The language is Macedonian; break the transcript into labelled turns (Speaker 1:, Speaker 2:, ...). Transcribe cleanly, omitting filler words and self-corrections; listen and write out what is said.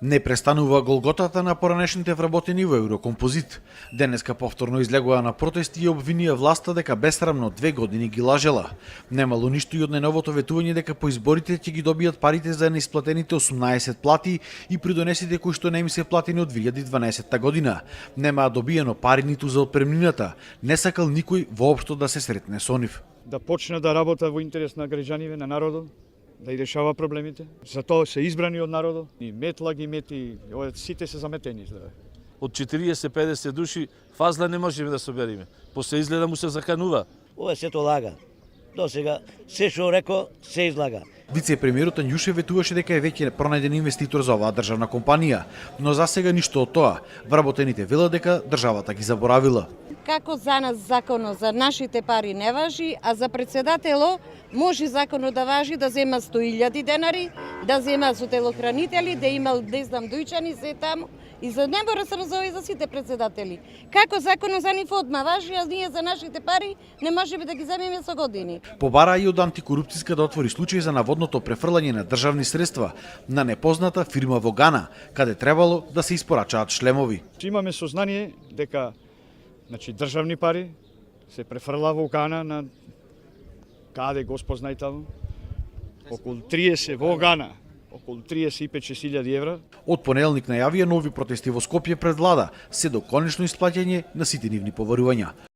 Speaker 1: Не престанува голготата на поранешните вработени во Еврокомпозит. Денеска повторно излегува на протести и обвинија власта дека бесрамно 2 години ги лажела. Немало ништо и од најновото ветување дека по изборите ќе ги добијат парите за неисплатените 18 плати и придонесите кои што не им се платени од 2012 година. Немаа добиено пари ниту за отпремнината. Не сакал никој воопшто да се сретне со нив.
Speaker 2: Да почне да работа во интерес на граѓаниве, на народот, да и решава проблемите. Затоа се избрани од народот. И метла ги мети, сите се заметени.
Speaker 3: Од 40-50 души фазла не можеме да собериме. После изгледа му се заканува.
Speaker 4: Ова сето лага. До сега се што реко се излага.
Speaker 1: Вице-премиерот Анјушев ветуваше дека е веќе пронајден инвеститор за оваа државна компанија, но за сега ништо од тоа. Вработените велат дека државата ги заборавила.
Speaker 5: Како за нас законот за нашите пари не важи, а за председатело може законот да важи да зема 100.000 денари, да зема со телохранители, да има не знам дојчани се таму. И за не мора само за овие за сите председатели. Како законот за нив одма важи, а ние за нашите пари не можеме да ги земеме со години.
Speaker 1: Побара и од антикорупцијска да отвори случај за наводното префрлање на државни средства на непозната фирма во Гана, каде требало да се испорачаат шлемови.
Speaker 2: Имаме сознание дека државни пари се префрла во Гана на каде Господ знае таму. Околу 30 во Гана. Околу 35.000 евра.
Speaker 1: Од понеделник најавија нови протести во Скопје пред влада, се до конечно исплаќање на сите нивни поварувања.